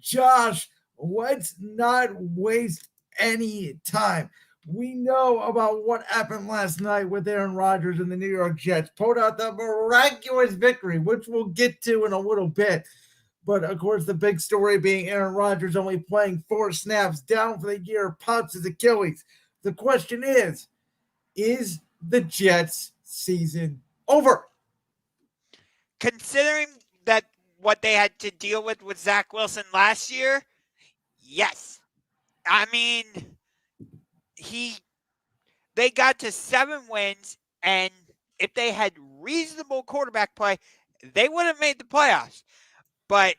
Josh, let's not waste any time. We know about what happened last night with Aaron Rodgers and the New York Jets. Pulled out the miraculous victory, which we'll get to in a little bit. But of course, the big story being Aaron Rodgers only playing 4 snaps, down for the year, pops his Achilles. The question is the Jets season over? Considering that what they had to deal with Zach Wilson last year, yes. I mean, they got to 7 wins, and if they had reasonable quarterback play, they would have made the playoffs. But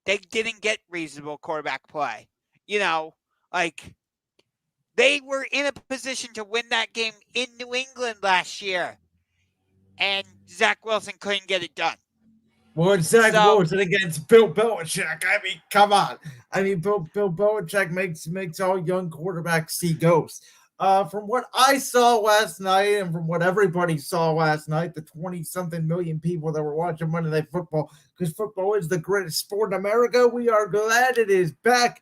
they didn't get reasonable quarterback play. They were in a position to win that game in New England last year, and Zach Wilson couldn't get it done. Well, it's Zach Wilson against Bill Belichick. I mean, come on. I mean, Bill Belichick makes all young quarterbacks see ghosts. From what I saw last night and from what everybody saw last night, the 20-something million people that were watching Monday Night Football, because football is the greatest sport in America, we are glad it is back.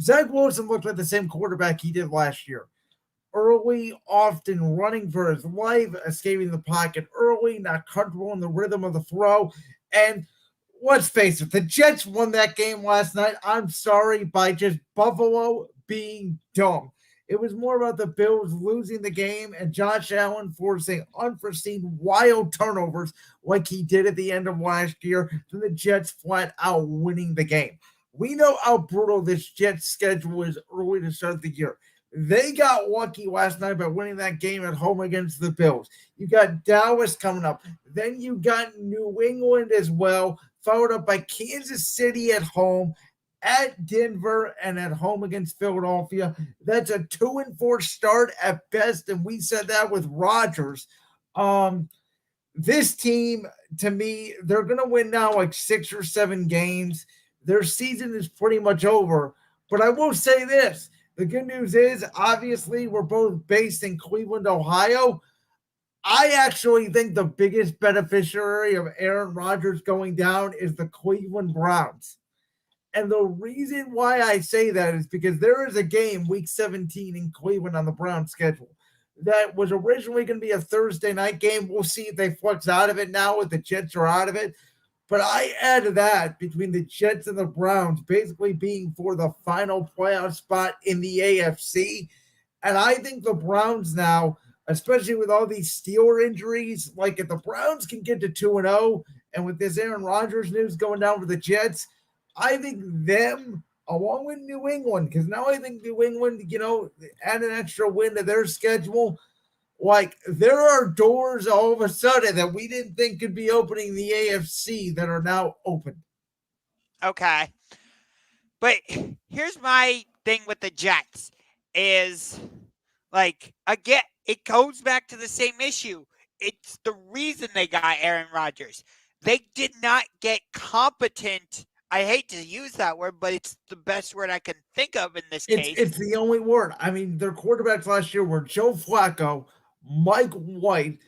Zach Wilson looked like the same quarterback he did last year. Early, often running for his life, escaping the pocket early, not comfortable in the rhythm of the throw. And let's face it, the Jets won that game last night, I'm sorry, by just Buffalo being dumb. It was more about the Bills losing the game and Josh Allen forcing unforeseen wild turnovers like he did at the end of last year than the Jets flat out winning the game. We know how brutal this Jets schedule is early to start the year. They got lucky last night by winning that game at home against the Bills. You got Dallas coming up. Then you got New England as well, followed up by Kansas City at home, at Denver, and at home against Philadelphia. That's a 2-4 start at best, and we said that with Rodgers. This team, to me, they're going to win now like 6 or 7 games. Their season is pretty much over. But I will say this. The good news is, obviously, we're both based in Cleveland, Ohio. I actually think the biggest beneficiary of Aaron Rodgers going down is the Cleveland Browns. And the reason why I say that is because there is a game, week 17 in Cleveland on the Browns schedule, that was originally going to be a Thursday night game. We'll see if they flex out of it now if the Jets are out of it. But I add that between the Jets and the Browns basically being for the final playoff spot in the AFC. And I think the Browns now, especially with all these Steeler injuries, like if the Browns can get to 2-0, and with this Aaron Rodgers news going down for the Jets, I think them, along with New England, because now I think New England, add an extra win to their schedule. Like, there are doors all of a sudden that we didn't think could be opening in the AFC that are now open. Okay. But here's my thing with the Jets is, again, it goes back to the same issue. It's the reason they got Aaron Rodgers. They did not get competent. I hate to use that word, but it's the best word I can think of in this case. It's the only word. I mean, their quarterbacks last year were Joe Flacco, Mike White,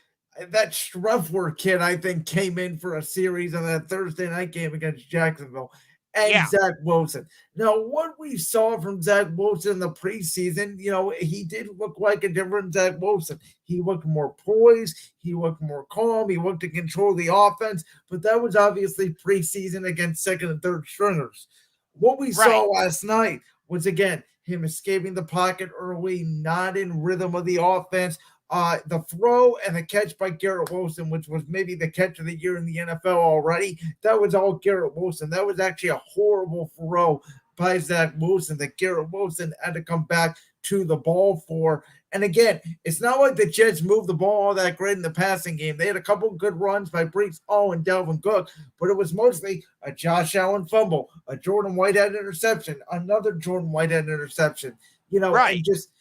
that Streffler kid, I think, came in for a series on that Thursday night game against Jacksonville, and Zach Wilson. Now, what we saw from Zach Wilson in the preseason, he did look like a different Zach Wilson. He looked more poised. He looked more calm. He looked to control the offense, but that was obviously preseason against second and third stringers. What we saw last night was, again, him escaping the pocket early, not in rhythm of the offense. The throw and the catch by Garrett Wilson, which was maybe the catch of the year in the NFL already, that was all Garrett Wilson. That was actually a horrible throw by Zach Wilson that Garrett Wilson had to come back to the ball for. And again, it's not like the Jets moved the ball all that great in the passing game. They had a couple good runs by Brees Hall and Dalvin Cook, but it was mostly a Josh Allen fumble, a Jordan Whitehead interception, another Jordan Whitehead interception, and just –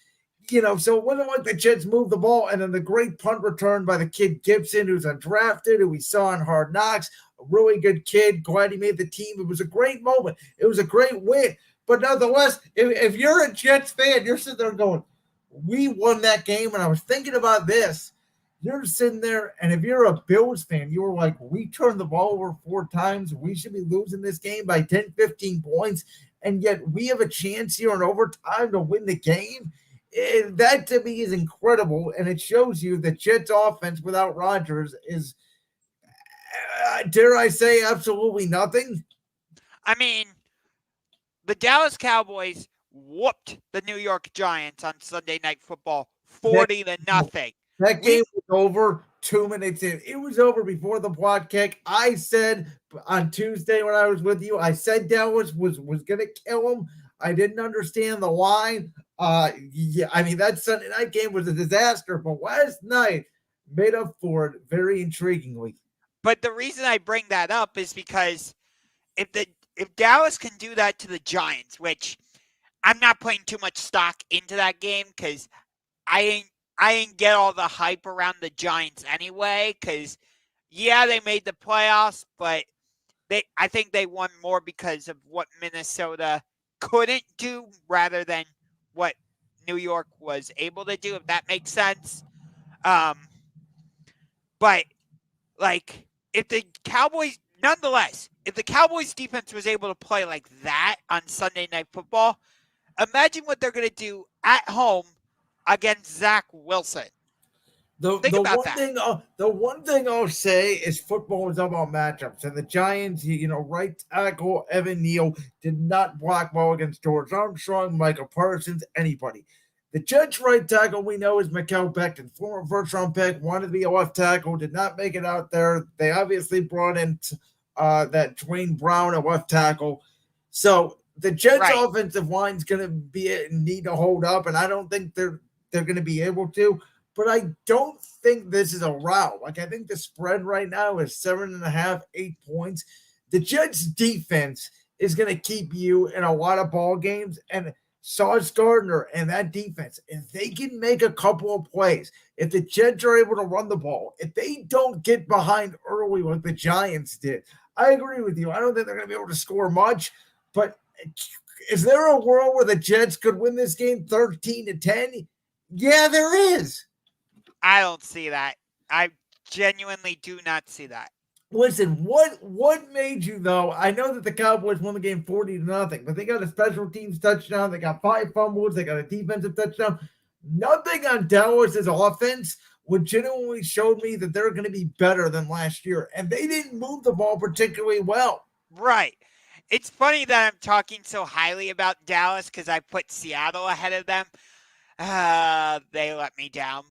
so it wasn't like the Jets moved the ball, and then the great punt return by the kid Gibson, who's undrafted, who we saw in Hard Knocks, a really good kid, glad he made the team. It was a great moment. It was a great win. But nonetheless, if you're a Jets fan, you're sitting there going, we won that game, and I was thinking about this. You're sitting there, and if you're a Bills fan, you were like, we turned the ball over 4 times. We should be losing this game by 10, 15 points. and yet we have a chance here in overtime to win the game. That to me is incredible, and it shows you that Jets offense without Rodgers is, dare I say, absolutely nothing. I mean, the Dallas Cowboys whooped the New York Giants on Sunday Night Football That 40 to nothing. that We game was over 2 minutes in. It was over before the block kick. I said on Tuesday when I was with you, I said Dallas was gonna kill him. I didn't understand the line. Yeah, I mean that Sunday night game was a disaster, but last night made up for it very intriguingly. But the reason I bring that up is because if Dallas can do that to the Giants, which I'm not putting too much stock into that game because I ain't get all the hype around the Giants anyway. Because yeah, they made the playoffs, but I think they won more because of what Minnesota couldn't do rather than what New York was able to do. If that makes sense. Um, but like if the Cowboys, nonetheless, if the Cowboys defense was able to play like that on Sunday Night Football, imagine what they're going to do at home against Zach Wilson. Think about that. The one thing I'll say is football is about matchups, and the Giants, right tackle Evan Neal did not block well against George Armstrong, Michael Parsons, anybody. The Jets right tackle we know is Mikael Becton, former first round pick, wanted to be a left tackle, did not make it out there. They obviously brought in that Dwayne Brown, a left tackle. So the Jets offensive line is going to be need to hold up, and I don't think they're going to be able to. But I don't think this is a rout. Like I think the spread right now is 7.5, 8 points. The Jets defense is going to keep you in a lot of ball games, and Sauce Gardner and that defense, if they can make a couple of plays, if the Jets are able to run the ball, if they don't get behind early like the Giants did, I agree with you. I don't think they're going to be able to score much, but is there a world where the Jets could win this game 13-10? Yeah, there is. I don't see that. I genuinely do not see that. Listen, what made you though? I know that the Cowboys won the game 40-0, but they got a special teams touchdown. They got 5 fumbles. They got a defensive touchdown. Nothing on Dallas's offense legitimately showed me that they're going to be better than last year, and they didn't move the ball particularly well. Right. It's funny that I'm talking so highly about Dallas because I put Seattle ahead of them. They let me down.